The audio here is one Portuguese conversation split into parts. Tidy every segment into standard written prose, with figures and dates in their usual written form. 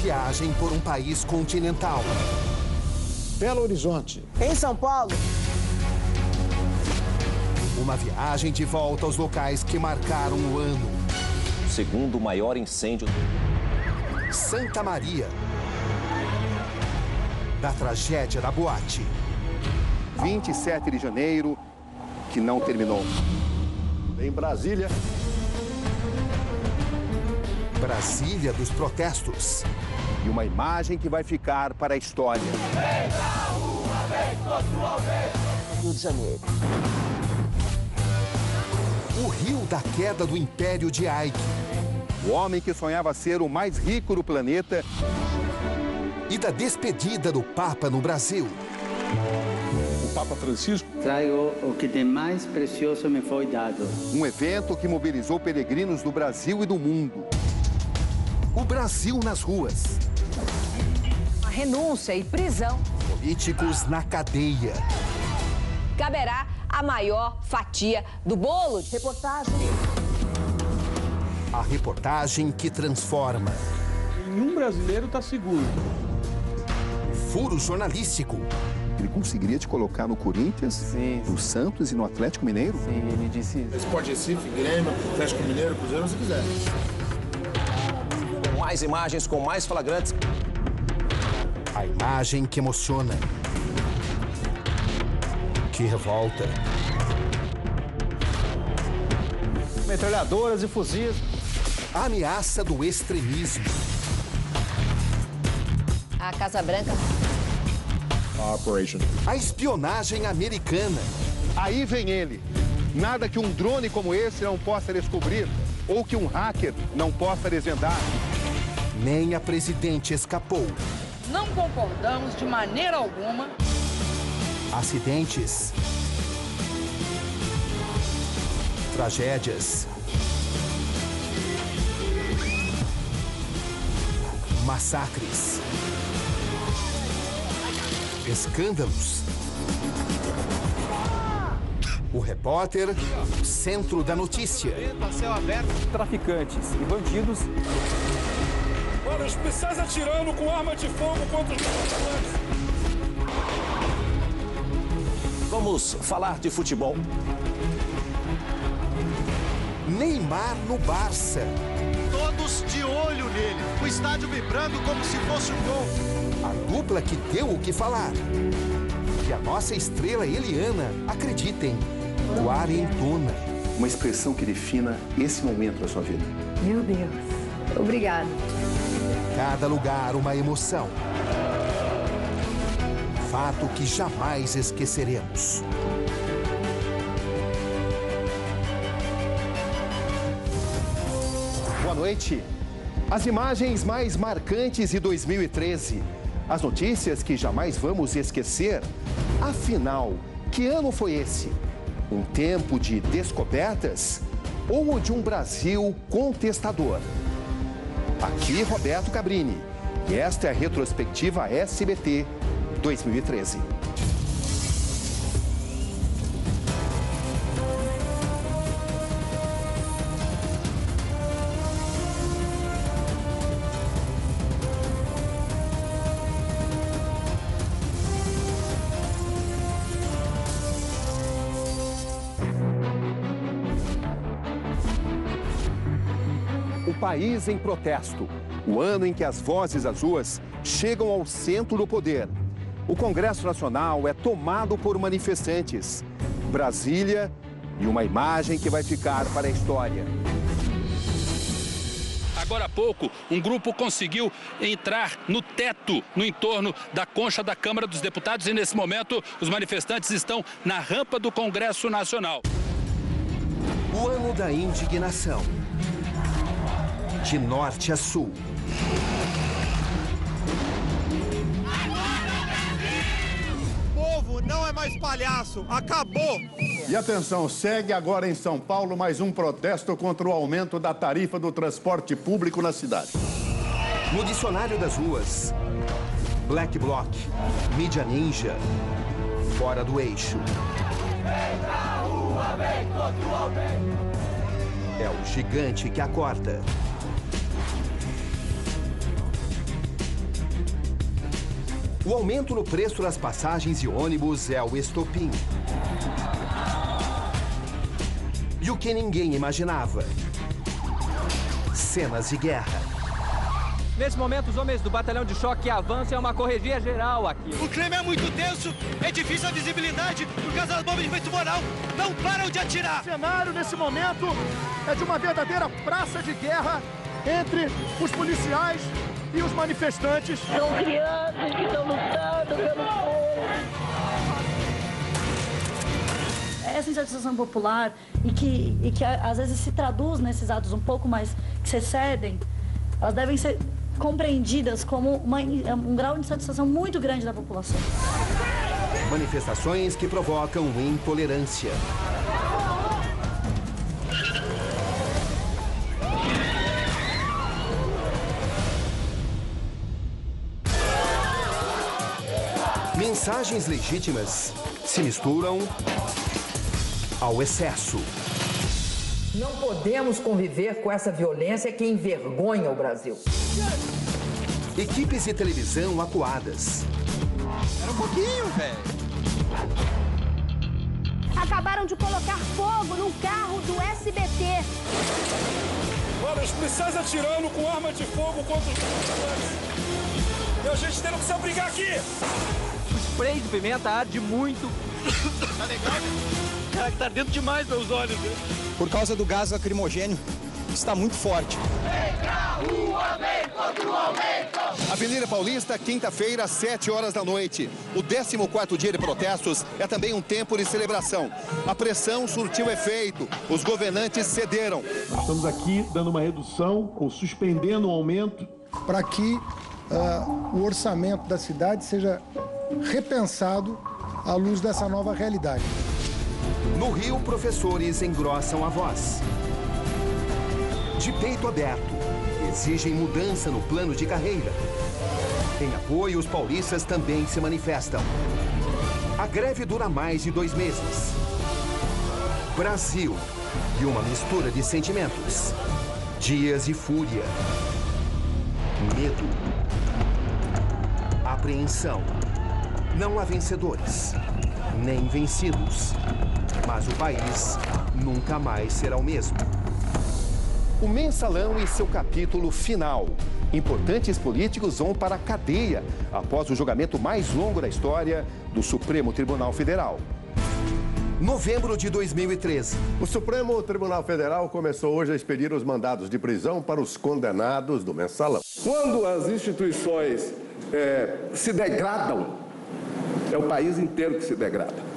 viagem por um país continental. Belo Horizonte. Em São Paulo. Uma viagem de volta aos locais que marcaram o ano. Segundo maior incêndio. Santa Maria. Da tragédia da boate. 27 de janeiro, que não terminou. Em Brasília. Brasília dos protestos. E uma imagem que vai ficar para a história. Rio de Janeiro. O rio da queda do Império de Ike. O homem que sonhava ser o mais rico do planeta. E da despedida do Papa no Brasil. O Papa Francisco. Trago o que de mais precioso me foi dado. Um evento que mobilizou peregrinos do Brasil e do mundo. O Brasil nas ruas. A renúncia e prisão. Políticos na cadeia. Caberá a maior fatia do bolo. Reportagem. A reportagem que transforma. Nenhum brasileiro está seguro. Furo jornalístico. Ele conseguiria te colocar no Corinthians, no Santos e no Atlético Mineiro? Sim, ele disse isso. Sport Recife, Grêmio, Atlético Mineiro, Cruzeiro, se quiser. Com mais imagens, com mais flagrantes. A imagem que emociona. Que revolta. Metralhadoras e fuzis. A ameaça do extremismo. A Casa Branca. Operation. A espionagem americana. Aí vem ele. Nada que um drone como esse não possa descobrir ou que um hacker não possa desvendar. Nem a presidente escapou. Não concordamos de maneira alguma. Acidentes. Tragédias. Massacres. Escândalos. O repórter, centro da notícia. Traficantes e bandidos. Olha, os policiais atirando com arma de fogo contra os manifestantes. Vamos falar de futebol. Neymar no Barça. Todos de olho nele, o estádio vibrando como se fosse um gol. A dupla que deu o que falar. E a nossa estrela Eliana, acreditem, quarentona. Uma expressão que defina esse momento da sua vida. Meu Deus. Obrigada. Cada lugar uma emoção. Fato que jamais esqueceremos. Boa noite. As imagens mais marcantes de 2013. As notícias que jamais vamos esquecer. Afinal, que ano foi esse? Um tempo de descobertas ou o de um Brasil contestador? Aqui Roberto Cabrini e esta é a retrospectiva SBT 2013. O país em protesto. O ano em que as vozes das ruas chegam ao centro do poder. O Congresso Nacional é tomado por manifestantes. Brasília e uma imagem que vai ficar para a história. Agora há pouco, um grupo conseguiu entrar no teto, no entorno da concha da Câmara dos Deputados, e nesse momento os manifestantes estão na rampa do Congresso Nacional. O ano da indignação. De norte a sul. O povo não é mais palhaço, acabou! E atenção, segue agora em São Paulo mais um protesto contra o aumento da tarifa do transporte público na cidade. No dicionário das ruas, Black Bloc, mídia ninja, fora do eixo. É o gigante que acorda. O aumento no preço das passagens de ônibus é o estopim. E o que ninguém imaginava: cenas de guerra. Nesse momento, os homens do batalhão de choque avançam, é uma correria geral aqui. O clima é muito tenso, é difícil a visibilidade por causa das bombas de efeito moral. Não param de atirar. O cenário, nesse momento, é de uma verdadeira praça de guerra entre os policiais e os manifestantes. São crianças que estão lutando pelo povo. Essa insatisfação popular e que às vezes se traduz nesses atos um pouco mais que se excedem, elas devem ser compreendidas como um grau de insatisfação muito grande da população. Manifestações que provocam intolerância. Mensagens legítimas se misturam ao excesso. Não podemos conviver com essa violência que envergonha o Brasil. Equipes de televisão acuadas. Era um pouquinho, velho. Acabaram de colocar fogo num carro do SBT. Olha, os policiais atirando com arma de fogo contra os manifestantes. E a gente tendo que se abrigar aqui. O spray de pimenta arde muito. Tá legal? Cara, que tá dentro demais meus olhos. Né? Por causa do gás lacrimogênio, está muito forte. Vem pra rua, vem contra o aumento! Avenida Paulista, quinta-feira, 7 horas da noite. O 14º dia de protestos é também um tempo de celebração. A pressão surtiu efeito, os governantes cederam. Nós estamos aqui dando uma redução, ou suspendendo o aumento, para que o orçamento da cidade seja repensado à luz dessa nova realidade. No Rio, professores engrossam a voz. De peito aberto, exigem mudança no plano de carreira. Em apoio, os paulistas também se manifestam. A greve dura mais de 2 meses. Brasil e uma mistura de sentimentos. Dias de fúria. Medo. Apreensão. Não há vencedores, nem vencidos. Mas o país nunca mais será o mesmo. O Mensalão e seu capítulo final. Importantes políticos vão para a cadeia após o julgamento mais longo da história do Supremo Tribunal Federal. Novembro de 2013. O Supremo Tribunal Federal começou hoje a expedir os mandados de prisão para os condenados do Mensalão. Quando as instituições se degradam, é o país inteiro que se degrada.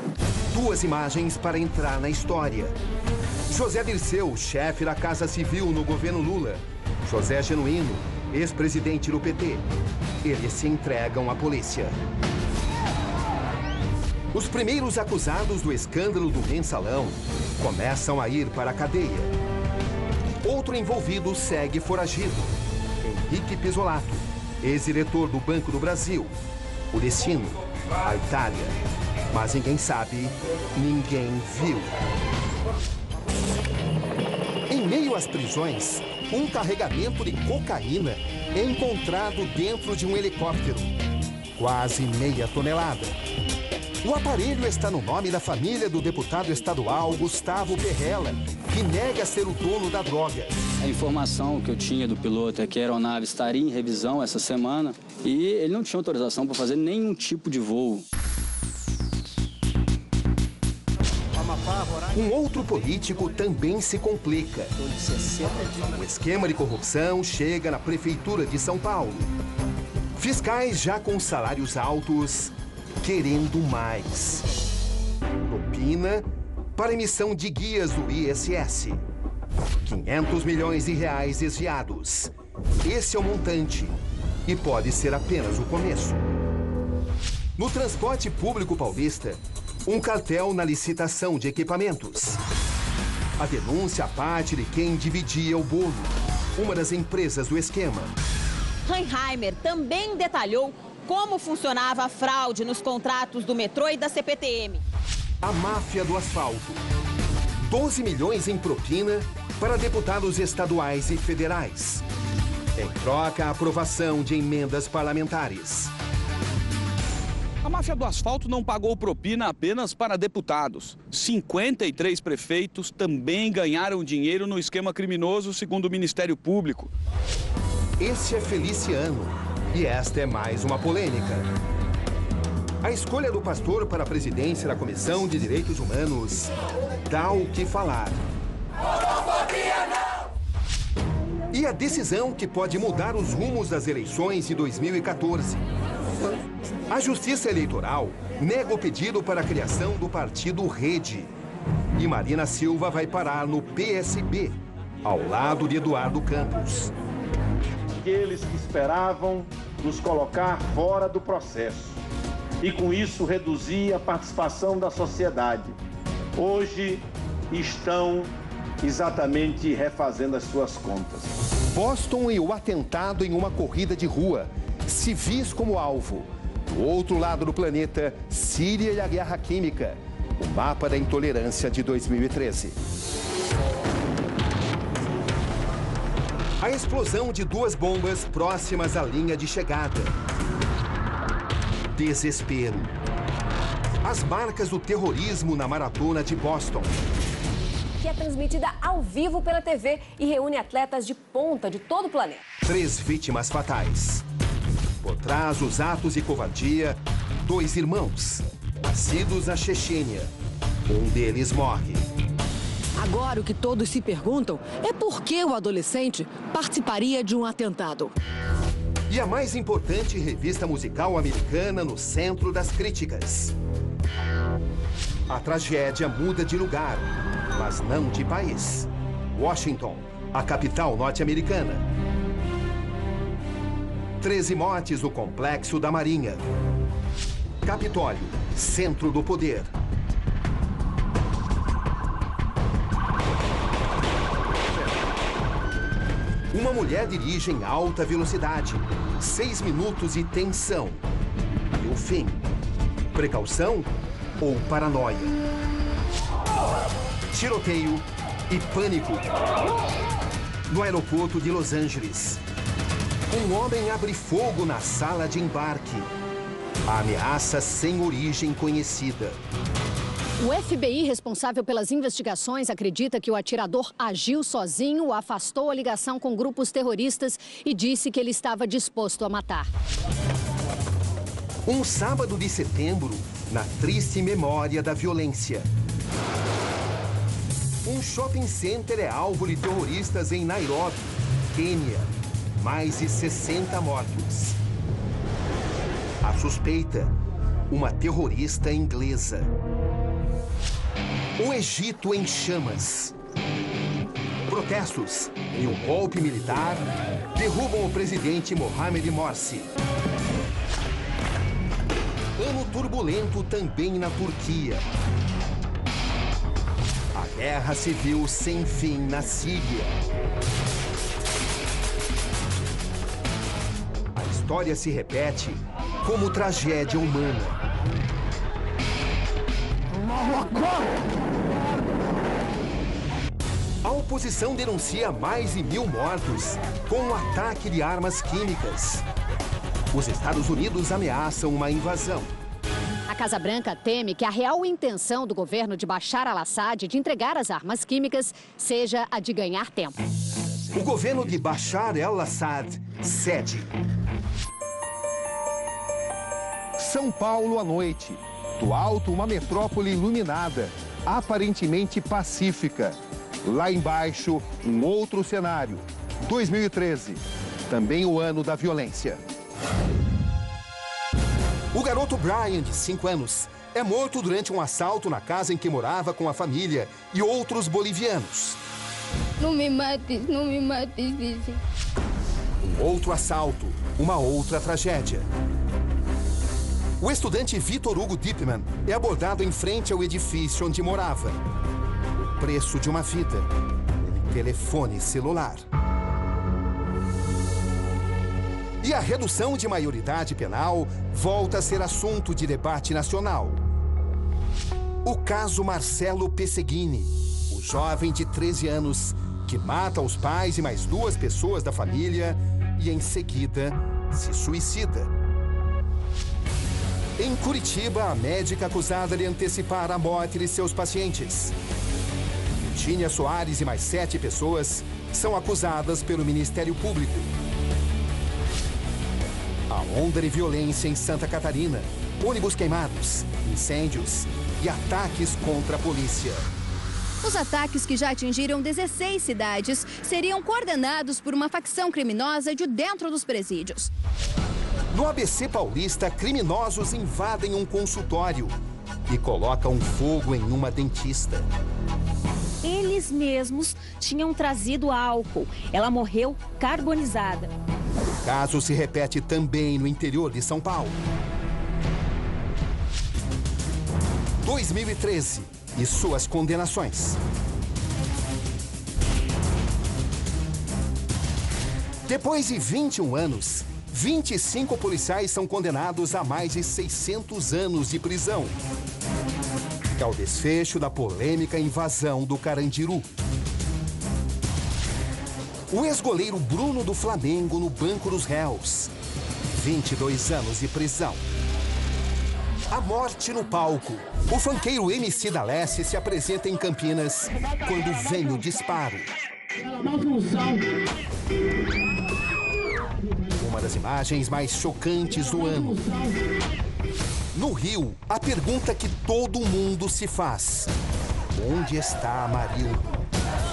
2 imagens para entrar na história. José Dirceu, chefe da Casa Civil no governo Lula. José Genuíno, ex-presidente do PT. Eles se entregam à polícia. Os primeiros acusados do escândalo do Mensalão começam a ir para a cadeia. Outro envolvido segue foragido. Henrique Pisolato, ex-diretor do Banco do Brasil. O destino, a Itália. Mas ninguém sabe, ninguém viu. Em meio às prisões, um carregamento de cocaína é encontrado dentro de um helicóptero. Quase meia tonelada. O aparelho está no nome da família do deputado estadual Gustavo Perrella, que nega ser o dono da droga. A informação que eu tinha do piloto é que a aeronave estaria em revisão essa semana e ele não tinha autorização para fazer nenhum tipo de voo. Um outro político também se complica. O esquema de corrupção chega na Prefeitura de São Paulo. Fiscais já com salários altos, querendo mais. Propina para emissão de guias do ISS. 500 milhões de reais desviados. Esse é o montante e pode ser apenas o começo. No transporte público paulista, um cartel na licitação de equipamentos. A denúncia parte de quem dividia o bolo, uma das empresas do esquema. Reinheimer também detalhou como funcionava a fraude nos contratos do metrô e da CPTM. A máfia do asfalto. 12 milhões em propina para deputados estaduais e federais. Em troca, a aprovação de emendas parlamentares. máfia do asfalto não pagou propina apenas para deputados. 53 prefeitos também ganharam dinheiro no esquema criminoso, segundo o Ministério Público. Esse é Feliciano e esta é mais uma polêmica. A escolha do pastor para a presidência da Comissão de Direitos Humanos dá o que falar. E a decisão que pode mudar os rumos das eleições de 2014. A Justiça Eleitoral nega o pedido para a criação do partido Rede. E Marina Silva vai parar no PSB, ao lado de Eduardo Campos. Aqueles que esperavam nos colocar fora do processo e com isso reduzir a participação da sociedade, hoje estão exatamente refazendo as suas contas. Boston e o atentado em uma corrida de rua, civis como alvo. Do outro lado do planeta, Síria e a guerra química. O mapa da intolerância de 2013. A explosão de 2 bombas próximas à linha de chegada. Desespero. As marcas do terrorismo na maratona de Boston. Que é transmitida ao vivo pela TV e reúne atletas de ponta de todo o planeta. 3 vítimas fatais. Por trás dos atos de covardia, 2 irmãos, nascidos na Chechênia. Um deles morre. Agora o que todos se perguntam é por que o adolescente participaria de um atentado. E a mais importante revista musical americana no centro das críticas. A tragédia muda de lugar, mas não de país. Washington, a capital norte-americana. 13 mortes no complexo da Marinha. Capitólio, centro do poder. Uma mulher dirige em alta velocidade. 6 minutos e tensão. E o fim. Precaução ou paranoia? Tiroteio e pânico. No aeroporto de Los Angeles. Um homem abre fogo na sala de embarque. A ameaça sem origem conhecida. O FBI, responsável pelas investigações, acredita que o atirador agiu sozinho, afastou a ligação com grupos terroristas e disse que ele estava disposto a matar. Um sábado de setembro, na triste memória da violência. Um shopping center é alvo de terroristas em Nairobi, Quênia. Mais de 60 mortos. A suspeita, uma terrorista inglesa. O Egito em chamas. Protestos e um golpe militar derrubam o presidente Mohamed Morsi. Ano turbulento também na Turquia. A guerra civil sem fim na Síria. A história se repete como tragédia humana. A oposição denuncia mais de 1000 mortos com um ataque de armas químicas. Os Estados Unidos ameaçam uma invasão. A Casa Branca teme que a real intenção do governo de Bashar al-Assad de entregar as armas químicas seja a de ganhar tempo. O governo de Bashar al-Assad cede. São Paulo à noite. Do alto, uma metrópole iluminada, aparentemente pacífica. Lá embaixo, um outro cenário. 2013, também o ano da violência. O garoto Brian, de 5 anos, é morto durante um assalto na casa em que morava com a família e outros bolivianos. Não me mates, não me mates, Vivi. Um outro assalto, uma outra tragédia. O estudante Vitor Hugo Dippmann é abordado em frente ao edifício onde morava. O preço de uma vida. Telefone celular. E a redução de maioridade penal volta a ser assunto de debate nacional. O caso Marcelo Pesseguini, o jovem de 13 anos que mata os pais e mais 2 pessoas da família e em seguida se suicida. Em Curitiba, a médica acusada de antecipar a morte de seus pacientes. Virgínia Soares e mais 7 pessoas são acusadas pelo Ministério Público. A onda de violência em Santa Catarina, ônibus queimados, incêndios e ataques contra a polícia. Os ataques, que já atingiram 16 cidades, seriam coordenados por uma facção criminosa de dentro dos presídios. No ABC Paulista, criminosos invadem um consultório e colocam fogo em uma dentista. Eles mesmos tinham trazido álcool. Ela morreu carbonizada. O caso se repete também no interior de São Paulo. 2013 e suas condenações. Depois de 21 anos, 25 policiais são condenados a mais de 600 anos de prisão. É o desfecho da polêmica invasão do Carandiru. O ex-goleiro Bruno do Flamengo no banco dos réus. 22 anos de prisão. A morte no palco. O funkeiro MC da Leste se apresenta em Campinas quando vem o disparo. Uma das imagens mais chocantes do ano. No Rio, a pergunta que todo mundo se faz: onde está Amarildo?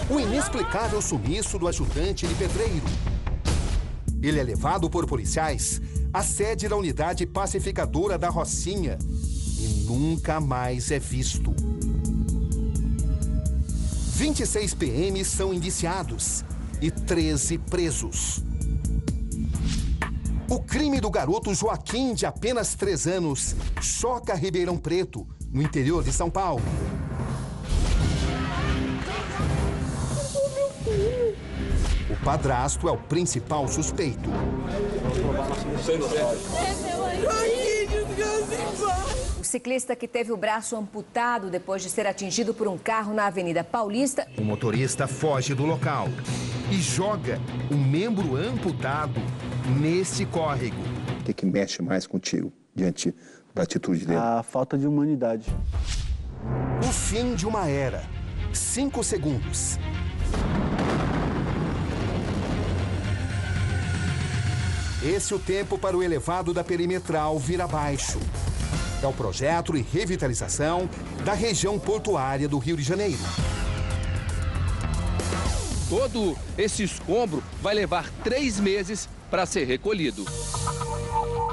O inexplicável sumiço do ajudante de pedreiro. Ele é levado por policiais à sede da unidade pacificadora da Rocinha e nunca mais é visto. 26 PMs são indiciados e 13 presos. O crime do garoto Joaquim, de apenas 3 anos, choca Ribeirão Preto, no interior de São Paulo. O padrasto é o principal suspeito. O ciclista que teve o braço amputado depois de ser atingido por um carro na Avenida Paulista. O motorista foge do local e joga o membro amputado nesse córrego. O que mexe mais contigo diante da atitude dele? A falta de humanidade. O fim de uma era. 5 segundos. Esse é o tempo para o elevado da perimetral vir abaixo. É o projeto de revitalização da região portuária do Rio de Janeiro. Todo esse escombro vai levar 3 meses para ser recolhido.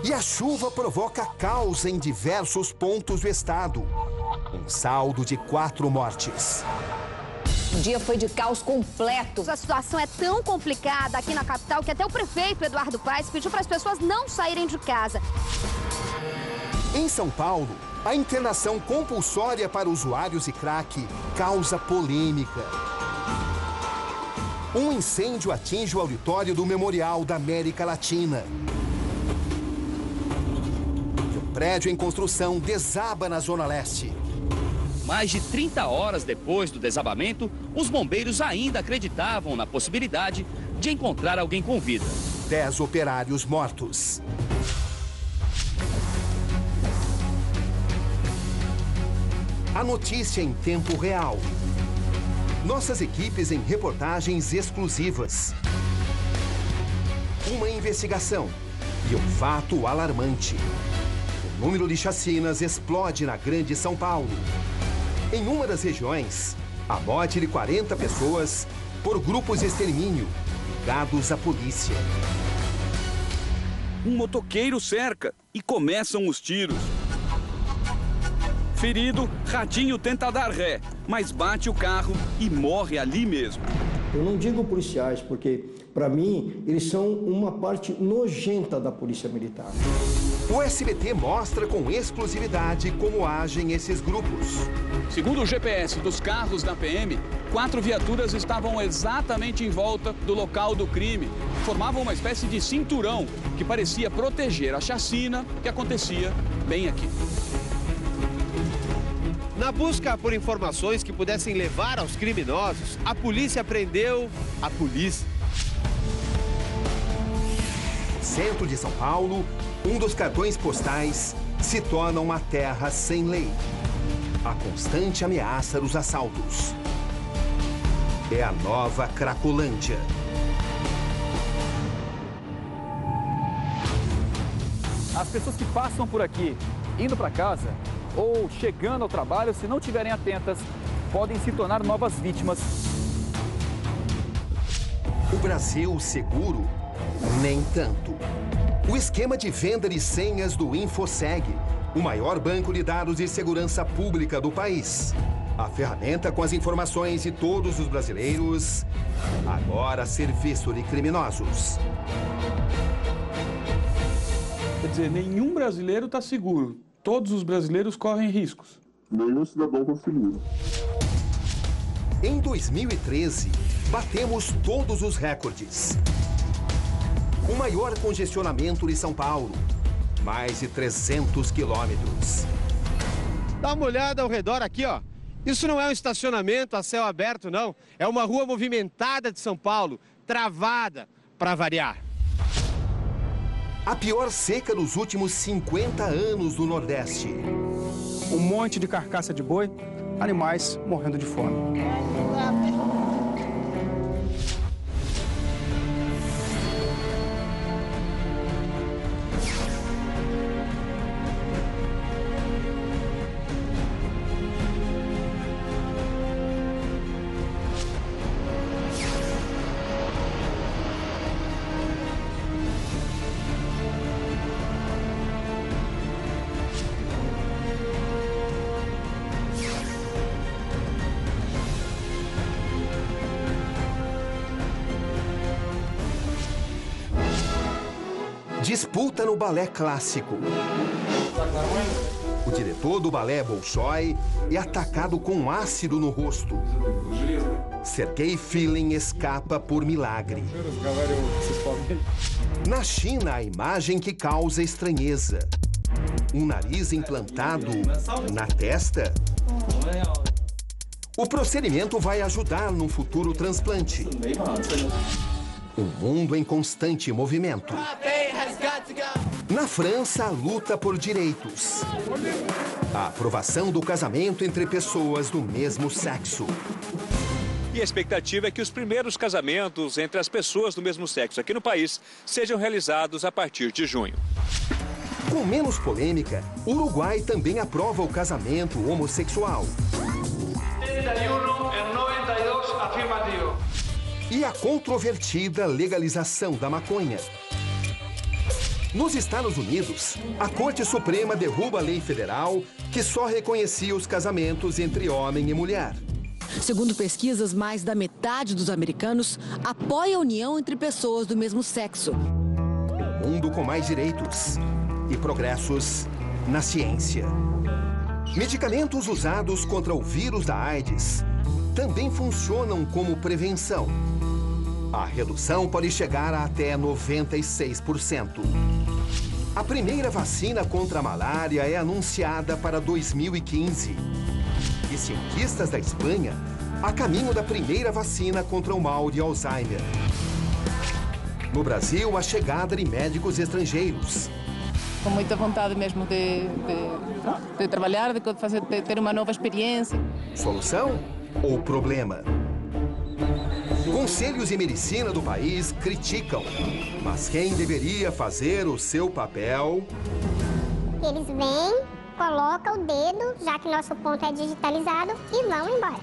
E a chuva provoca caos em diversos pontos do estado. Um saldo de 4 mortes. O dia foi de caos completo. A situação é tão complicada aqui na capital que até o prefeito Eduardo Paes pediu para as pessoas não saírem de casa. Em São Paulo, a internação compulsória para usuários de crack causa polêmica. Um incêndio atinge o auditório do Memorial da América Latina. E um prédio em construção desaba na Zona Leste. Mais de 30 horas depois do desabamento, os bombeiros ainda acreditavam na possibilidade de encontrar alguém com vida. 10 operários mortos. A notícia em tempo real. Nossas equipes em reportagens exclusivas. Uma investigação e um fato alarmante. O número de chacinas explode na Grande São Paulo. Em uma das regiões, a morte de 40 pessoas por grupos de extermínio ligados à polícia. Um motoqueiro cerca e começam os tiros. Ferido, Ratinho tenta dar ré, mas bate o carro e morre ali mesmo. Eu não digo policiais, porque, para mim, eles são uma parte nojenta da polícia militar. O SBT mostra com exclusividade como agem esses grupos. Segundo o GPS dos carros da PM, 4 viaturas estavam exatamente em volta do local do crime. Formavam uma espécie de cinturão que parecia proteger a chacina que acontecia bem aqui. Na busca por informações que pudessem levar aos criminosos, a polícia prendeu a polícia. Centro de São Paulo, um dos cartões postais se torna uma terra sem lei. A constante ameaça dos assaltos. É a nova Cracolândia. As pessoas que passam por aqui, indo para casa ou chegando ao trabalho, se não estiverem atentas, podem se tornar novas vítimas. O Brasil seguro? Nem tanto. O esquema de venda de senhas do InfoSeg, o maior banco de dados de segurança pública do país. A ferramenta com as informações de todos os brasileiros, agora a serviço de criminosos. Quer dizer, nenhum brasileiro está seguro. Todos os brasileiros correm riscos. Nenhum cidadão está seguro. Em 2013, batemos todos os recordes. O maior congestionamento de São Paulo, mais de 300 quilômetros. Dá uma olhada ao redor aqui, ó. Isso não é um estacionamento a céu aberto, não. É uma rua movimentada de São Paulo, travada, para variar. A pior seca dos últimos 50 anos no Nordeste. Um monte de carcaça de boi, animais morrendo de fome. Disputa no balé clássico. O diretor do balé Bolshoi é atacado com ácido no rosto. Sergei Filin escapa por milagre. Na China, a imagem que causa estranheza. Um nariz implantado na testa. O procedimento vai ajudar num futuro transplante. Um mundo em constante movimento. Na França, a luta por direitos. A aprovação do casamento entre pessoas do mesmo sexo. E a expectativa é que os primeiros casamentos entre as pessoas do mesmo sexo aqui no país sejam realizados a partir de junho. Com menos polêmica, o Uruguai também aprova o casamento homossexual. 71 em 92 afirmativo. E a controvertida legalização da maconha. Nos Estados Unidos, a Corte Suprema derruba a lei federal que só reconhecia os casamentos entre homem e mulher. Segundo pesquisas, mais da metade dos americanos apoia a união entre pessoas do mesmo sexo. Um mundo com mais direitos e progressos na ciência. Medicamentos usados contra o vírus da AIDS também funcionam como prevenção. A redução pode chegar a até 96%. A primeira vacina contra a malária é anunciada para 2015. E cientistas da Espanha a caminho da primeira vacina contra o mal de Alzheimer. No Brasil, a chegada de médicos estrangeiros. Com muita vontade mesmo de trabalhar, de ter uma nova experiência. Solução ou problema? Conselhos de medicina do país criticam, mas quem deveria fazer o seu papel? Eles vêm, colocam o dedo, já que nosso ponto é digitalizado, e vão embora.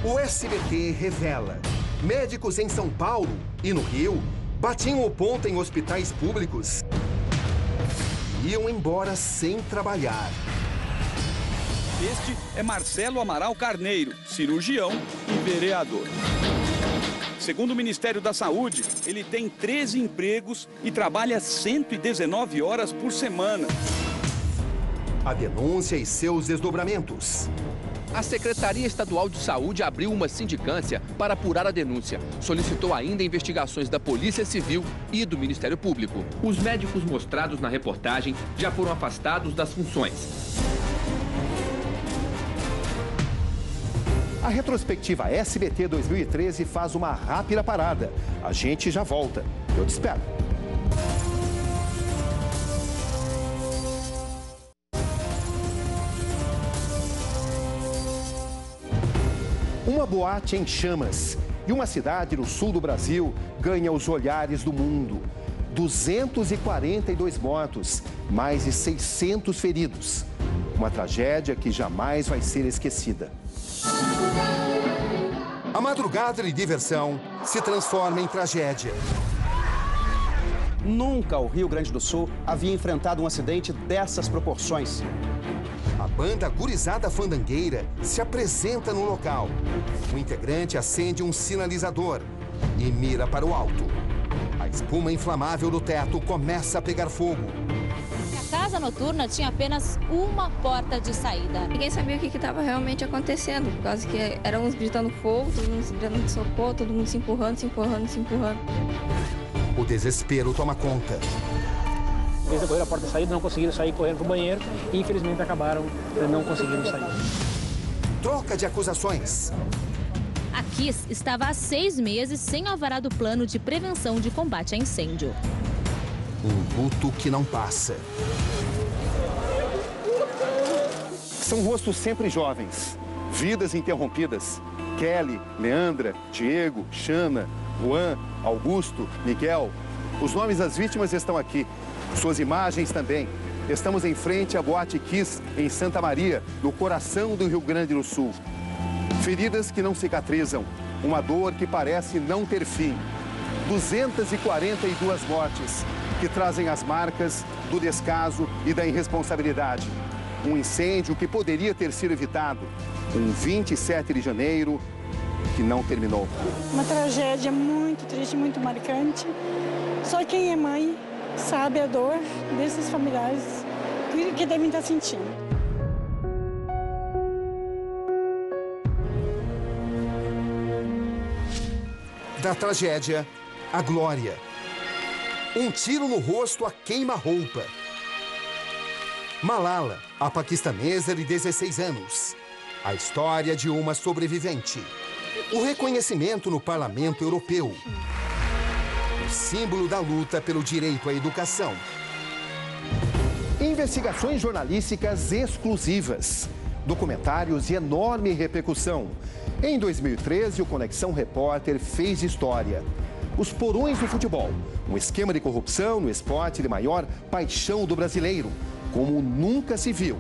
O SBT revela, médicos em São Paulo e no Rio batiam o ponto em hospitais públicos. Iam embora sem trabalhar. Este é Marcelo Amaral Carneiro, cirurgião e vereador. Segundo o Ministério da Saúde, ele tem 13 empregos e trabalha 119 horas por semana. A denúncia e seus desdobramentos. A Secretaria Estadual de Saúde abriu uma sindicância para apurar a denúncia. Solicitou ainda investigações da Polícia Civil e do Ministério Público. Os médicos mostrados na reportagem já foram afastados das funções. A retrospectiva SBT 2013 faz uma rápida parada. A gente já volta. Eu te espero. Uma boate em chamas e uma cidade no sul do Brasil ganha os olhares do mundo. 242 mortos, mais de 600 feridos. Uma tragédia que jamais vai ser esquecida. A madrugada de diversão se transforma em tragédia. Nunca o Rio Grande do Sul havia enfrentado um acidente dessas proporções. A banda Gurizada Fandangueira se apresenta no local. O integrante acende um sinalizador e mira para o alto. A espuma inflamável do teto começa a pegar fogo. A casa noturna tinha apenas uma porta de saída. Ninguém sabia o que estava realmente acontecendo, por causa que eram uns gritando fogo, todo mundo gritando de socorro, todo mundo se empurrando. O desespero toma conta. Eles correram a porta de saída, não conseguiram sair, correndo para o banheiro e infelizmente acabaram não conseguindo sair. Troca de acusações. A Kiss estava há 6 meses sem alvará do plano de prevenção de combate a incêndio. Um luto que não passa. São rostos sempre jovens, vidas interrompidas. Kelly, Leandra, Diego, Xana, Juan, Augusto, Miguel. Os nomes das vítimas estão aqui. Suas imagens também. Estamos em frente à Boate Kiss, em Santa Maria, no coração do Rio Grande do Sul. Feridas que não cicatrizam, uma dor que parece não ter fim. 242 mortes que trazem as marcas do descaso e da irresponsabilidade. Um incêndio que poderia ter sido evitado. Um 27 de janeiro que não terminou. Uma tragédia muito triste, muito marcante. Só quem é mãe sabe a dor desses familiares que devem estar sentindo. Da tragédia, a glória. Um tiro no rosto a queima-roupa. Malala, a paquistanesa de 16 anos. A história de uma sobrevivente. O reconhecimento no Parlamento Europeu. O símbolo da luta pelo direito à educação. Investigações jornalísticas exclusivas. Documentários de enorme repercussão. Em 2013, o Conexão Repórter fez história. Os porões do futebol. Um esquema de corrupção no esporte de maior paixão do brasileiro. Como nunca se viu.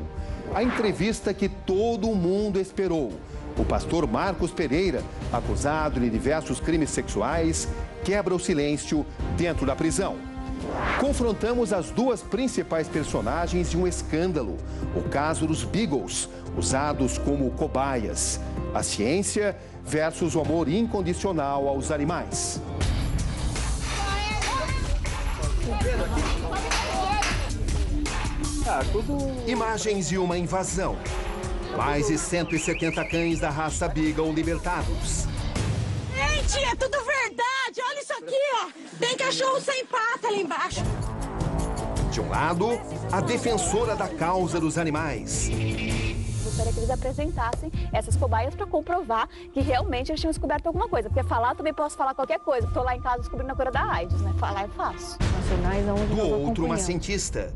A entrevista que todo mundo esperou. O pastor Marcos Pereira, acusado de diversos crimes sexuais, quebra o silêncio dentro da prisão. Confrontamos as duas principais personagens de um escândalo, o caso dos Beagles, usados como cobaias. A ciência versus o amor incondicional aos animais. Imagens de uma invasão. Mais de 170 cães da raça Beagle libertados. Gente, é tudo verdade! Olha isso aqui, ó! Tem cachorro sem pata ali embaixo. De um lado, a defensora da causa dos animais. Gostaria que eles apresentassem essas cobaias para comprovar que realmente eles tinham descoberto alguma coisa. Porque falar, também posso falar qualquer coisa. Estou lá em casa descobrindo a cura da AIDS, né? Falar é fácil. Nacionais onde do outro, uma cientista.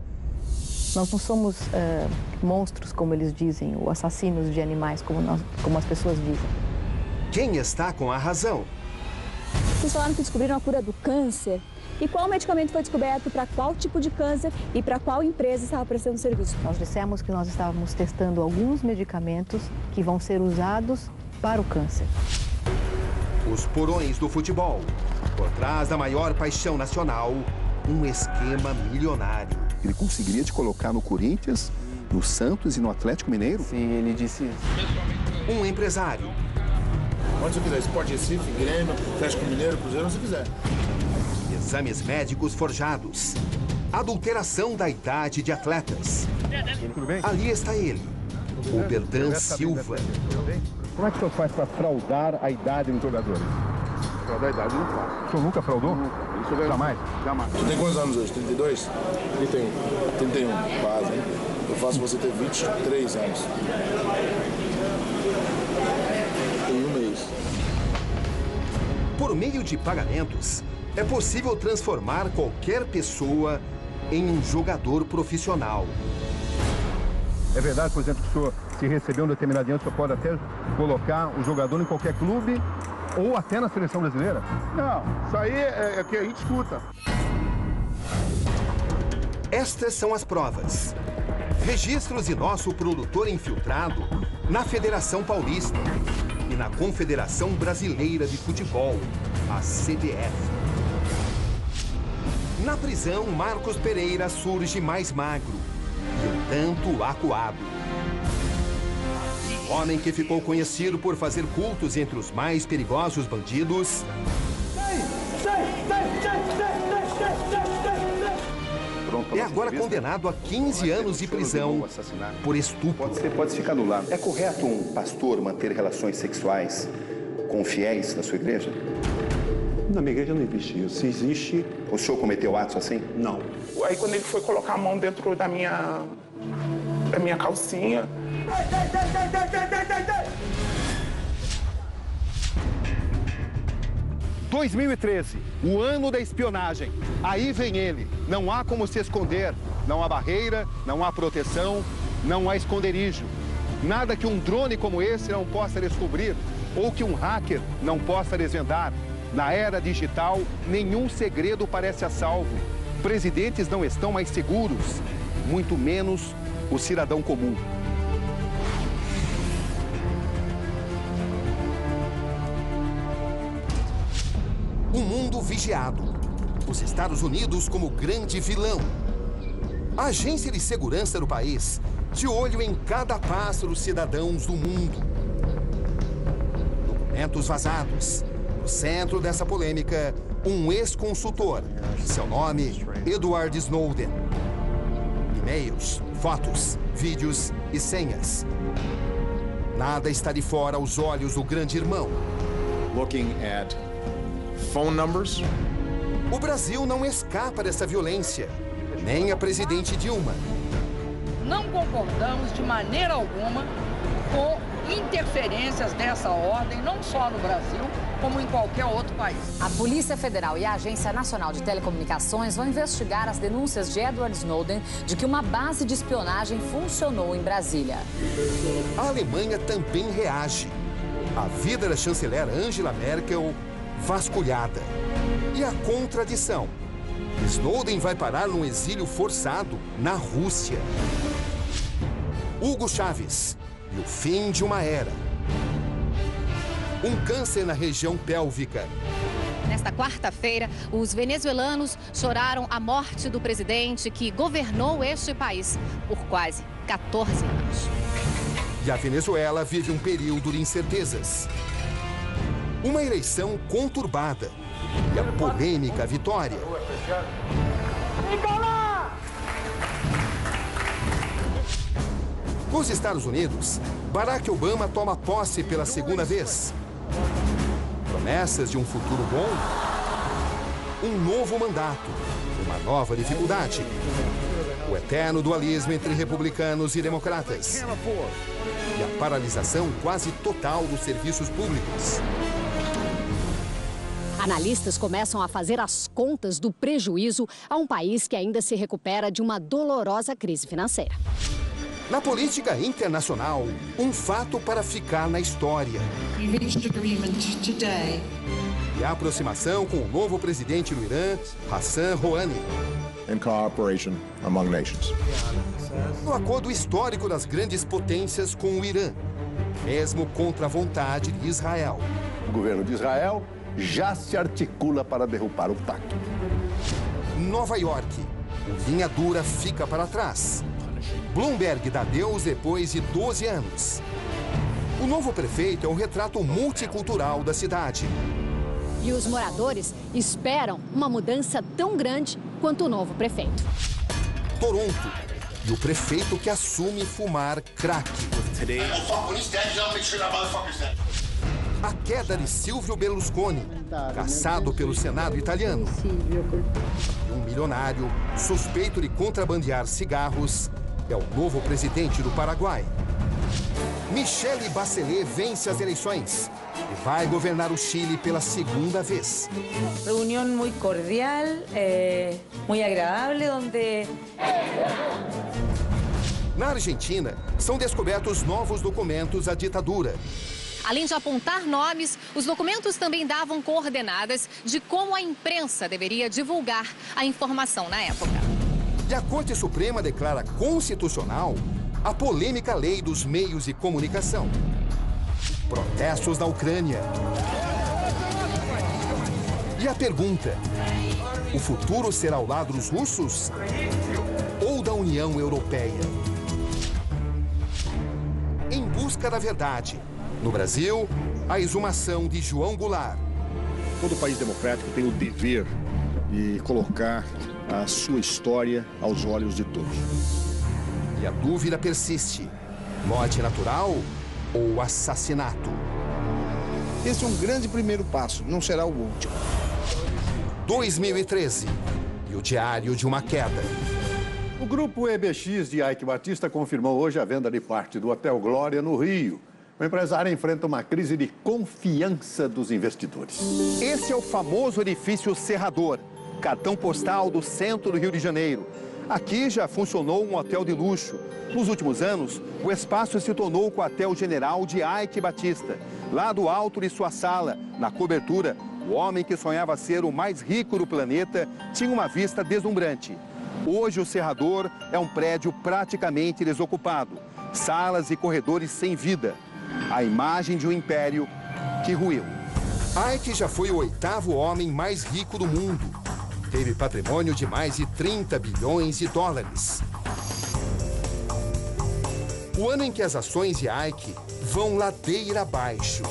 Nós não somos monstros, como eles dizem, ou assassinos de animais, como as pessoas dizem. Quem está com a razão? Vocês falaram que descobriram a cura do câncer. E qual medicamento foi descoberto para qual tipo de câncer e para qual empresa estava prestando serviço? Nós dissemos que nós estávamos testando alguns medicamentos que vão ser usados para o câncer. Os porões do futebol. Por trás da maior paixão nacional, um esquema milionário. Ele conseguiria te colocar no Corinthians, no Santos e no Atlético Mineiro? Sim, ele disse isso. Um empresário. Onde você quiser, Sport Recife, Grêmio, Atlético Mineiro, Cruzeiro, onde você quiser. Exames médicos forjados. Adulteração da idade de atletas. Ali está ele, o Berdan Silva. Como é que o senhor faz para fraudar a idade dos jogadores? Fraudar a idade não faz. O senhor nunca fraudou? Nunca. Jamais? Jamais. Você tem quantos anos hoje? 32? 31, quase, hein? Eu faço você ter 23 anos. Em um mês. Por meio de pagamentos, é possível transformar qualquer pessoa em um jogador profissional. É verdade, por exemplo, que o senhor, se receber um determinado dinheiro, o senhor pode até colocar o jogador em qualquer clube ou até na seleção brasileira? Não, isso aí é o que a gente escuta. Estas são as provas. Registros de nosso produtor infiltrado na Federação Paulista e na Confederação Brasileira de Futebol, a CBF. Na prisão, Marcos Pereira surge mais magro e um tanto acuado. O homem que ficou conhecido por fazer cultos entre os mais perigosos bandidos é agora condenado a 15 anos de prisão por estupro. Pode ficar do lado. É correto um pastor manter relações sexuais com fiéis da sua igreja? Na minha igreja não existe isso. Se existe... O senhor cometeu atos assim? Não. Aí quando ele foi colocar a mão dentro da minha calcinha... 2013, o ano da espionagem. Aí vem ele. Não há como se esconder. Não há barreira, não há proteção, não há esconderijo. Nada que um drone como esse não possa descobrir ou que um hacker não possa desvendar. Na era digital, nenhum segredo parece a salvo. Presidentes não estão mais seguros, muito menos o cidadão comum. Um mundo vigiado. Os Estados Unidos como grande vilão. A agência de segurança do país, de olho em cada passo dos cidadãos do mundo. Documentos vazados. No centro dessa polêmica, um ex-consultor. Seu nome, Edward Snowden. E-mails, fotos, vídeos e senhas. Nada está de fora aos olhos do grande irmão. Looking at phone numbers. O Brasil não escapa dessa violência, nem a presidente Dilma. Não concordamos de maneira alguma com interferências dessa ordem, não só no Brasil, como em qualquer outro país. A Polícia Federal e a Agência Nacional de Telecomunicações vão investigar as denúncias de Edward Snowden de que uma base de espionagem funcionou em Brasília. A Alemanha também reage. A vida da chanceler Angela Merkel vasculhada. E a contradição. Snowden vai parar num exílio forçado na Rússia. Hugo Chávez e o fim de uma era. Um câncer na região pélvica. Nesta quarta-feira, os venezuelanos choraram a morte do presidente que governou este país por quase 14 anos. E a Venezuela vive um período de incertezas. Uma eleição conturbada e a polêmica vitória. Nos Estados Unidos, Barack Obama toma posse pela segunda vez. Promessas de um futuro bom? Um novo mandato, uma nova dificuldade. O eterno dualismo entre republicanos e democratas. E a paralisação quase total dos serviços públicos. Analistas começam a fazer as contas do prejuízo a um país que ainda se recupera de uma dolorosa crise financeira. Na política internacional, um fato para ficar na história. E a aproximação com o novo presidente do Irã, Hassan Rouhani. And cooperation among nations. No acordo histórico das grandes potências com o Irã, mesmo contra a vontade de Israel. O governo de Israel já se articula para derrubar o pacto. Nova York, o linha dura fica para trás. Bloomberg dá adeus depois de 12 anos. O novo prefeito é um retrato multicultural da cidade. E os moradores esperam uma mudança tão grande quanto o novo prefeito. Toronto. E o prefeito que assume fumar crack. A queda de Silvio Berlusconi, caçado pelo Senado italiano. Um milionário suspeito de contrabandear cigarros é o novo presidente do Paraguai. Michelle Bachelet vence as eleições e vai governar o Chile pela segunda vez. Reunião muito cordial, muito agradável, onde... Na Argentina, são descobertos novos documentos da ditadura. Além de apontar nomes, os documentos também davam coordenadas de como a imprensa deveria divulgar a informação na época. E a Corte Suprema declara constitucional a polêmica lei dos meios de comunicação. Protestos na Ucrânia. E a pergunta: o futuro será ao lado dos russos ou da União Europeia? Em busca da verdade. No Brasil, a exumação de João Goulart. Todo país democrático tem o dever de colocar a sua história aos olhos de todos. E a dúvida persiste: morte natural ou assassinato? Esse é um grande primeiro passo, não será o último. 2013 e o diário de uma queda. O grupo EBX de Ike Batista confirmou hoje a venda de parte do Hotel Glória no Rio. O empresário enfrenta uma crise de confiança dos investidores. Esse é o famoso edifício Serrador, cartão postal do centro do Rio de Janeiro. Aqui já funcionou um hotel de luxo. Nos últimos anos, o espaço se tornou o quartel-general de Ike Batista. Lá do alto de sua sala, na cobertura, o homem que sonhava ser o mais rico do planeta tinha uma vista deslumbrante. Hoje, o Serrador é um prédio praticamente desocupado. Salas e corredores sem vida. A imagem de um império que ruiu. Ike já foi o 8º homem mais rico do mundo. Teve patrimônio de mais de 30 bilhões de dólares. O ano em que as ações de Ike vão ladeira abaixo.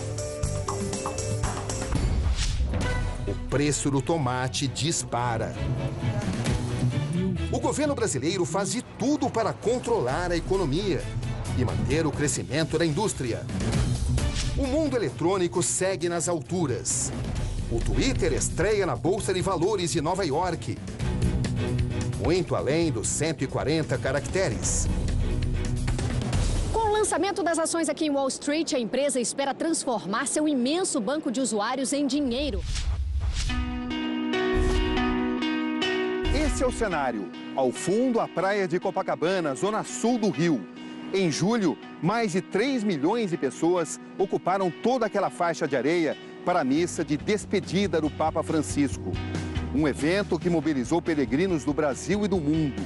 O preço do tomate dispara. O governo brasileiro faz de tudo para controlar a economia e manter o crescimento da indústria. O mundo eletrônico segue nas alturas. O Twitter estreia na Bolsa de Valores de Nova York. Muito além dos 140 caracteres. Com o lançamento das ações aqui em Wall Street, a empresa espera transformar seu imenso banco de usuários em dinheiro. Esse é o cenário. Ao fundo, a praia de Copacabana, zona sul do Rio. Em julho, mais de 3 milhões de pessoas ocuparam toda aquela faixa de areia para a missa de despedida do Papa Francisco. Um evento que mobilizou peregrinos do Brasil e do mundo.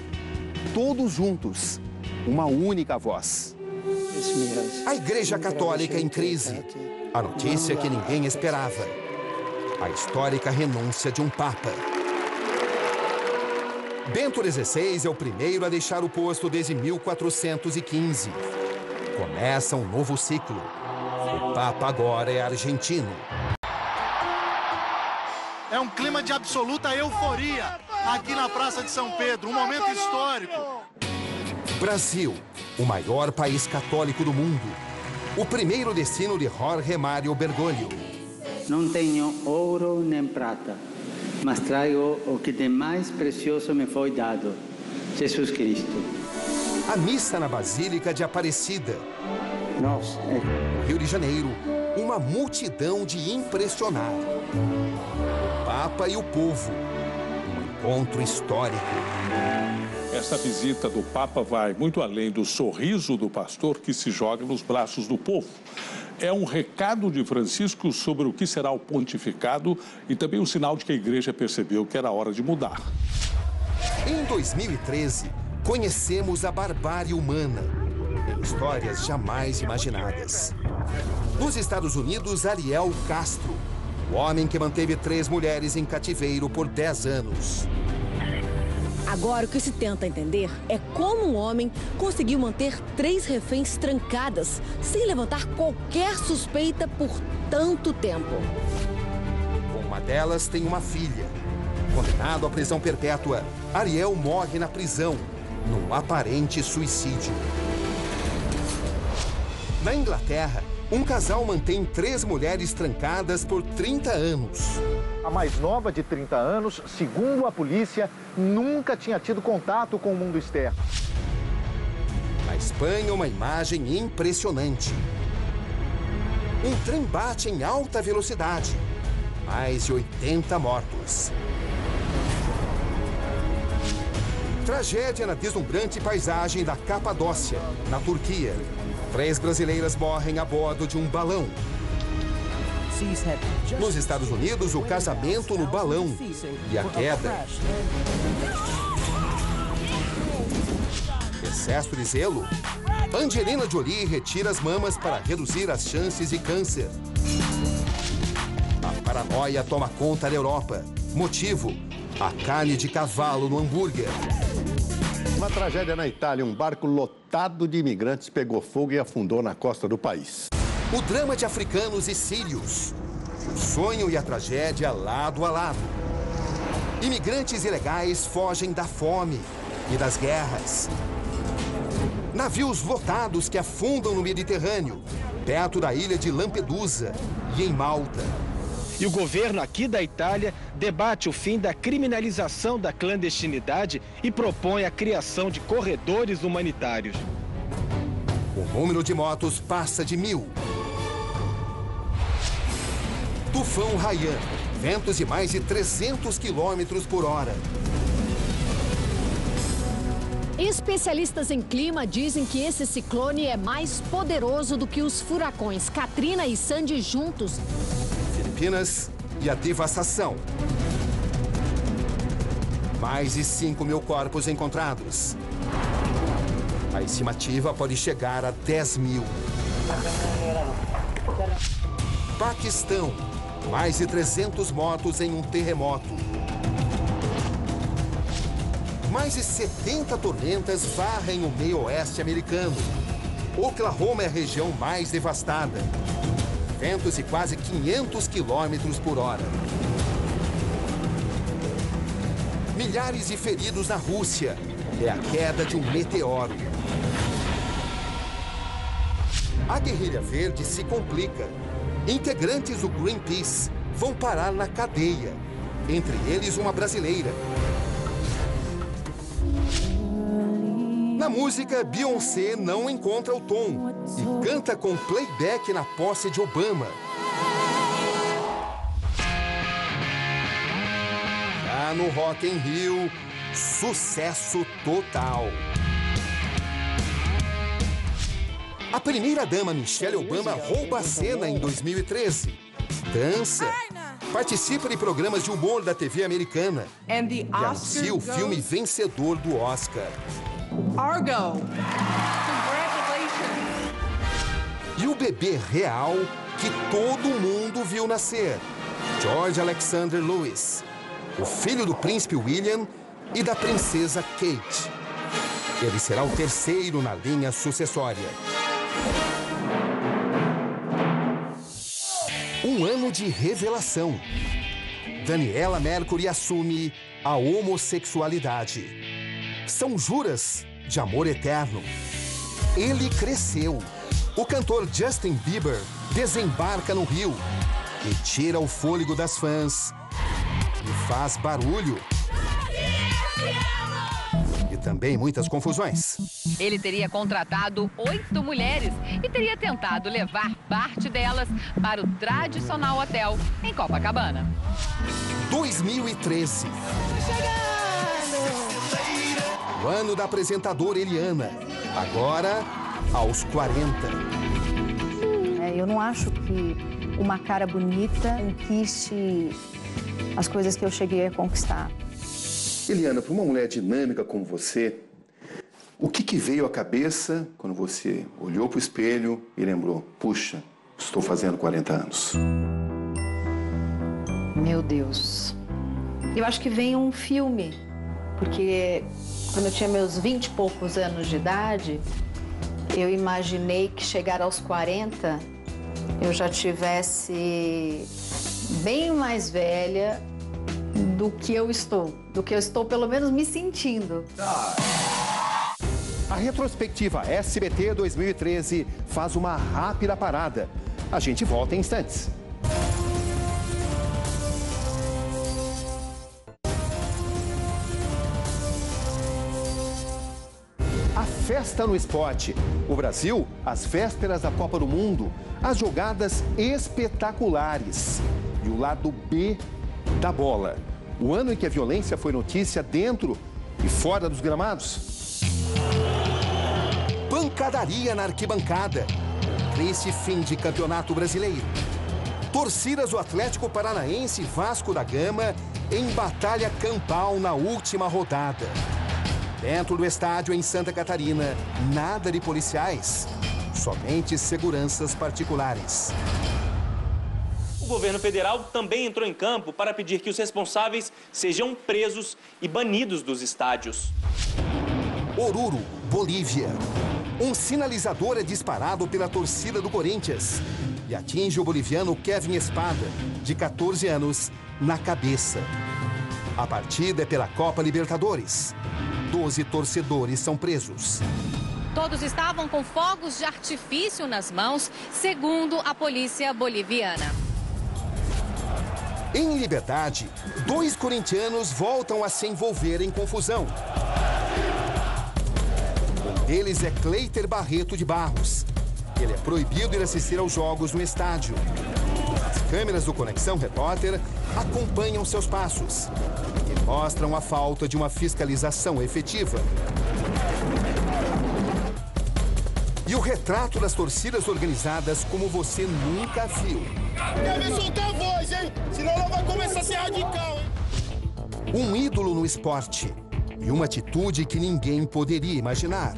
Todos juntos, uma única voz. A Igreja Católica em crise. A notícia que ninguém esperava. A histórica renúncia de um Papa. Bento XVI é o primeiro a deixar o posto desde 1415. Começa um novo ciclo. O Papa agora é argentino. É um clima de absoluta euforia aqui na Praça de São Pedro, um momento histórico. Brasil, o maior país católico do mundo. O primeiro destino de Jorge Mário Bergoglio. Não tenho ouro nem prata, mas trago o que de mais precioso me foi dado, Jesus Cristo. A missa na Basílica de Aparecida. No Rio de Janeiro, uma multidão de impressionar. O Papa e o povo. Um encontro histórico. Esta visita do Papa vai muito além do sorriso do pastor que se joga nos braços do povo. É um recado de Francisco sobre o que será o pontificado e também um sinal de que a igreja percebeu que era hora de mudar. Em 2013, conhecemos a barbárie humana em histórias jamais imaginadas. Nos Estados Unidos, Ariel Castro, o homem que manteve 3 mulheres em cativeiro por 10 anos. Agora, o que se tenta entender é como um homem conseguiu manter 3 reféns trancadas sem levantar qualquer suspeita por tanto tempo. Com uma delas tem uma filha. Condenado à prisão perpétua, Ariel morre na prisão, num aparente suicídio. Na Inglaterra, um casal mantém 3 mulheres trancadas por 30 anos. A mais nova, de 30 anos, segundo a polícia, nunca tinha tido contato com o mundo externo. Na Espanha, uma imagem impressionante. Um trem bate em alta velocidade. Mais de 80 mortos. Tragédia na deslumbrante paisagem da Capadócia, na Turquia. 3 brasileiras morrem a bordo de um balão. Nos Estados Unidos, o casamento no balão e a queda. Excesso de zelo. Angelina Jolie retira as mamas para reduzir as chances de câncer. A paranoia toma conta da Europa. Motivo: a carne de cavalo no hambúrguer. Uma tragédia na Itália. Um barco lotado de imigrantes pegou fogo e afundou na costa do país. O drama de africanos e sírios. O sonho e a tragédia lado a lado. Imigrantes ilegais fogem da fome e das guerras. Navios lotados que afundam no Mediterrâneo, perto da ilha de Lampedusa e em Malta. E o governo aqui da Itália debate o fim da criminalização da clandestinidade e propõe a criação de corredores humanitários. O número de mortos passa de 1.000. Tufão Haiyan, ventos de mais de 300 km por hora. Especialistas em clima dizem que esse ciclone é mais poderoso do que os furacões Katrina e Sandy juntos. Filipinas e a devastação. Mais de 5.000 corpos encontrados. A estimativa pode chegar a 10.000. Paquistão. Mais de 300 mortos em um terremoto. Mais de 70 tormentas varrem o meio-oeste americano. Oklahoma é a região mais devastada. Ventos de quase 500 km por hora. Milhares de feridos na Rússia. É a queda de um meteoro. A guerrilha verde se complica. Integrantes do Greenpeace vão parar na cadeia. Entre eles, uma brasileira. Na música, Beyoncé não encontra o tom e canta com playback na posse de Obama. Já no Rock in Rio, sucesso total. A primeira-dama Michelle Obama rouba a cena em 2013. Dança. Participa de programas de humor da TV americana. E anuncia o filme vencedor do Oscar. Argo. E o bebê real que todo mundo viu nascer. George Alexander Lewis. O filho do príncipe William e da princesa Kate. Ele será o terceiro na linha sucessória. Um ano de revelação. Daniela Mercury assume a homossexualidade. São juras de amor eterno. Ele cresceu. O cantor Justin Bieber desembarca no Rio e tira o fôlego das fãs e faz barulho. E também muitas confusões. Ele teria contratado 8 mulheres e teria tentado levar parte delas para o tradicional hotel em Copacabana. 2013. O ano da apresentadora Eliana. Agora, aos 40. Eu não acho que uma cara bonita conquiste as coisas que eu cheguei a conquistar. Eliana, para uma mulher dinâmica como você, o que veio à cabeça quando você olhou para o espelho e lembrou, puxa, estou fazendo 40 anos? Meu Deus. Eu acho que vem um filme, porque quando eu tinha meus 20 e poucos anos de idade, eu imaginei que chegar aos 40, eu já tivesse bem mais velha do que eu estou pelo menos me sentindo. A retrospectiva SBT 2013 faz uma rápida parada. A gente volta em instantes. A festa no esporte. O Brasil, às vésperas da Copa do Mundo, as jogadas espetaculares. E o lado B da bola. O ano em que a violência foi notícia dentro E fora dos gramados? Pancadaria na arquibancada. Triste fim de campeonato brasileiro. Torcidas do Atlético Paranaense e Vasco da Gama em batalha campal na última rodada. Dentro do estádio em Santa Catarina, nada de policiais, somente seguranças particulares. O governo federal também entrou em campo para pedir que os responsáveis sejam presos e banidos dos estádios. Oruro, Bolívia. Um sinalizador é disparado pela torcida do Corinthians e atinge o boliviano Kevin Espada, de 14 anos, na cabeça. A partida é pela Copa Libertadores. 12 torcedores são presos. Todos estavam com fogos de artifício nas mãos, segundo a polícia boliviana. Em Liberdade, 2 corintianos voltam a se envolver em confusão. Um deles é Cleiter Barreto de Barros. Ele é proibido de assistir aos jogos no estádio. As câmeras do Conexão Repórter acompanham seus passos e mostram a falta de uma fiscalização efetiva. E o retrato das torcidas organizadas como você nunca viu. Quer ver soltar a voz, hein? Senão ela vai começar a ser radical, hein? Um ídolo no esporte e uma atitude que ninguém poderia imaginar.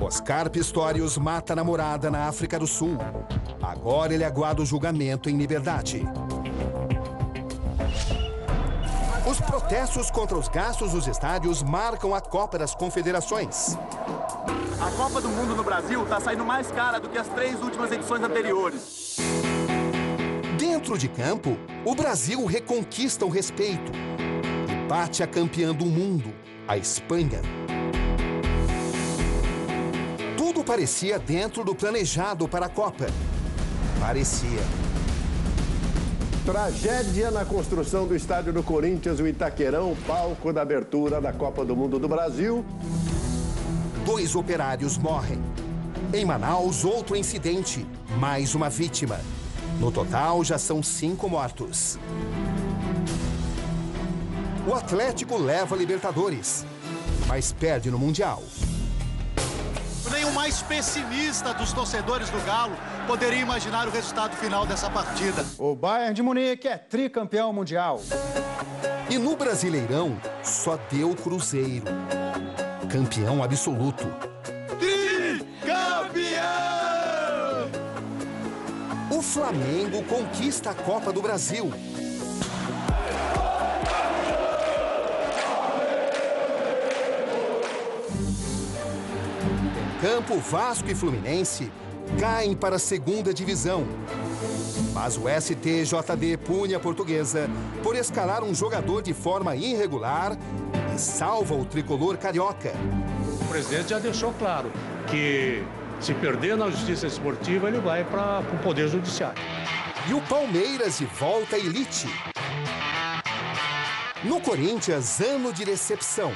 Oscar Pistorius mata a namorada na África do Sul. Agora ele aguarda o julgamento em liberdade. Os protestos contra os gastos dos estádios marcam a Copa das Confederações. A Copa do Mundo no Brasil está saindo mais cara do que as 3 últimas edições anteriores. Dentro de campo, o Brasil reconquista o respeito e bate a campeã do mundo, a Espanha. Tudo parecia dentro do planejado para a Copa. Parecia. Tragédia na construção do estádio do Corinthians, o Itaquerão, palco da abertura da Copa do Mundo do Brasil. 2 operários morrem. Em Manaus, outro incidente, mais uma vítima. No total, já são 5 mortos. O Atlético leva a Libertadores, mas perde no Mundial. Nem o mais pessimista dos torcedores do Galo poderia imaginar o resultado final dessa partida. O Bayern de Munique é tricampeão mundial. E no Brasileirão, só deu o Cruzeiro. Campeão absoluto. Tricampeão! O Flamengo conquista a Copa do Brasil. Em campo, Vasco e Fluminense caem para a 2ª divisão. Mas o STJD pune a Portuguesa por escalar um jogador de forma irregular e salva o tricolor carioca. O presidente já deixou claro que se perder na justiça esportiva, ele vai para o Poder Judiciário. E o Palmeiras de volta à elite. No Corinthians, ano de decepção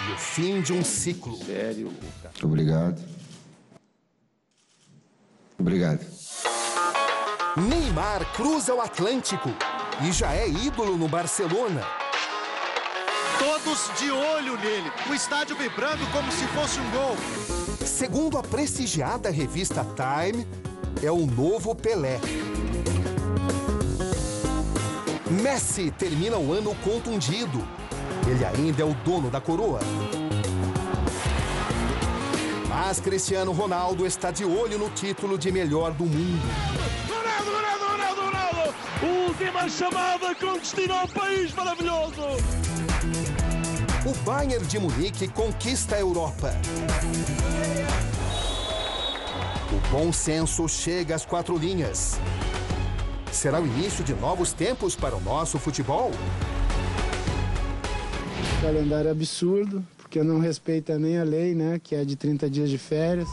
e o fim de um ciclo. Sério. Obrigado. Obrigado. Neymar cruza o Atlântico e já é ídolo no Barcelona. Todos de olho nele, o estádio vibrando como se fosse um gol. Segundo a prestigiada revista Time, é o novo Pelé. Messi termina o ano contundido. Ele ainda é o dono da coroa. Mas Cristiano Ronaldo está de olho no título de melhor do mundo. Ronaldo! Última chamada com destino ao país maravilhoso! O Bayern de Munique conquista a Europa. O bom senso chega às 4 linhas. Será o início de novos tempos para o nosso futebol? Calendário absurdo, porque não respeita nem a lei, né? Que é de 30 dias de férias.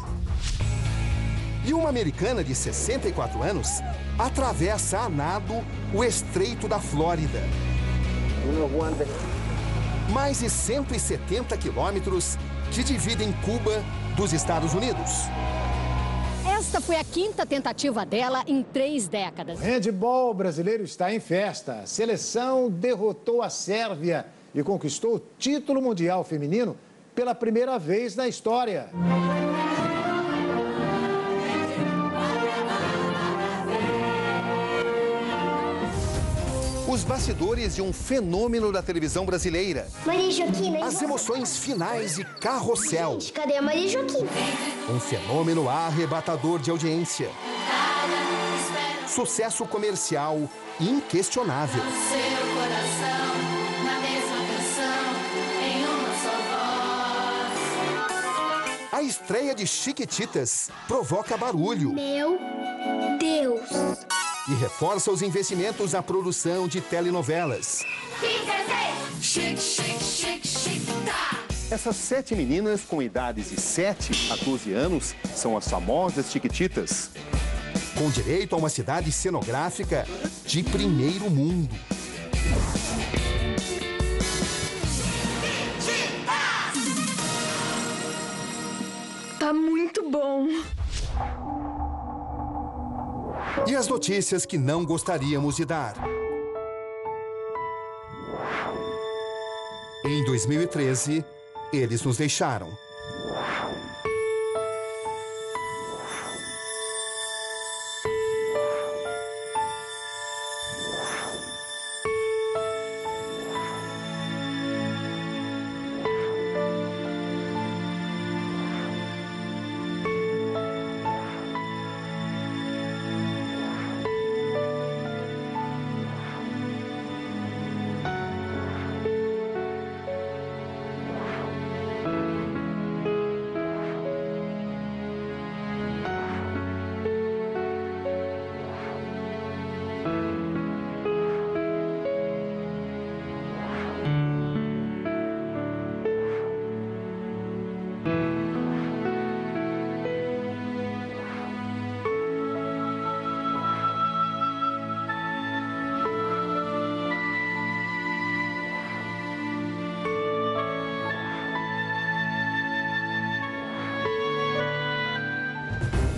E uma americana de 64 anos atravessa a nado o Estreito da Flórida. Mais de 170 quilômetros que dividem Cuba dos Estados Unidos. Esta foi a 5ª tentativa dela em 3 décadas. O handebol brasileiro está em festa. A seleção derrotou a Sérvia e conquistou o título mundial feminino pela primeira vez na história. Os bastidores de um fenômeno da televisão brasileira. Maria Joaquina. As emoções finais de Carrossel. Gente, cadê a Maria Joaquina? Um fenômeno arrebatador de audiência. Sucesso comercial inquestionável. Seu coração, na mesma canção, em uma só voz. A estreia de Chiquititas provoca barulho. Meu Deus. E reforça os investimentos na produção de telenovelas. Essas 7 meninas com idades de 7 a 12 anos são as famosas Chiquititas. Com direito a uma cidade cenográfica de primeiro mundo. Tá muito bom. E as notícias que não gostaríamos de dar. Em 2013, eles nos deixaram.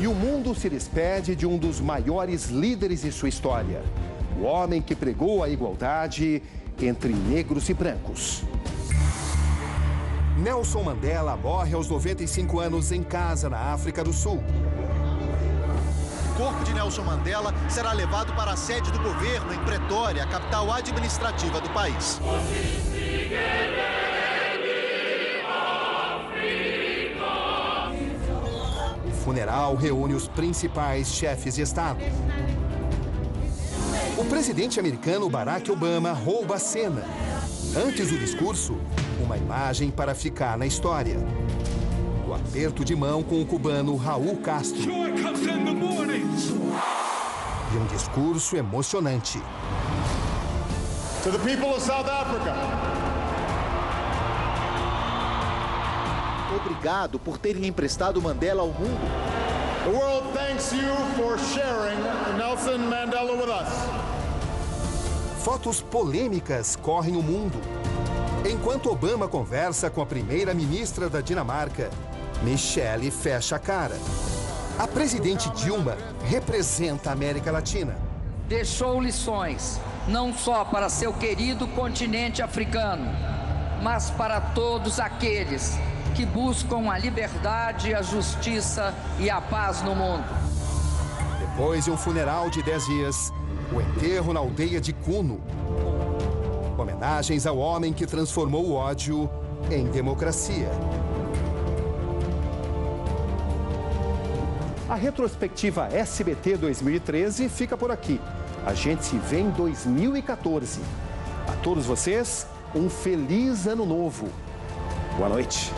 E o mundo se despede de um dos maiores líderes de sua história. O homem que pregou a igualdade entre negros e brancos. Nelson Mandela morre aos 95 anos em casa, na África do Sul. O corpo de Nelson Mandela será levado para a sede do governo em Pretória, a capital administrativa do país. O funeral reúne os principais chefes de Estado. O presidente americano Barack Obama rouba a cena. Antes do discurso, uma imagem para ficar na história. O aperto de mão com o cubano Raul Castro. E um discurso emocionante. To the people of South Africa. Obrigado por terem emprestado Mandela ao mundo. The world thanks you for sharing Nelson Mandela with us. Fotos polêmicas correm o mundo. Enquanto Obama conversa com a primeira-ministra da Dinamarca, Michelle fecha a cara. A presidente Dilma representa a América Latina. Deixou lições, não só para seu querido continente africano, mas para todos aqueles que buscam a liberdade, a justiça e a paz no mundo. Depois de um funeral de 10 dias, o enterro na aldeia de Cuno. Homenagens ao homem que transformou o ódio em democracia. A retrospectiva SBT 2013 fica por aqui. A gente se vê em 2014. A todos vocês, um feliz ano novo. Boa noite.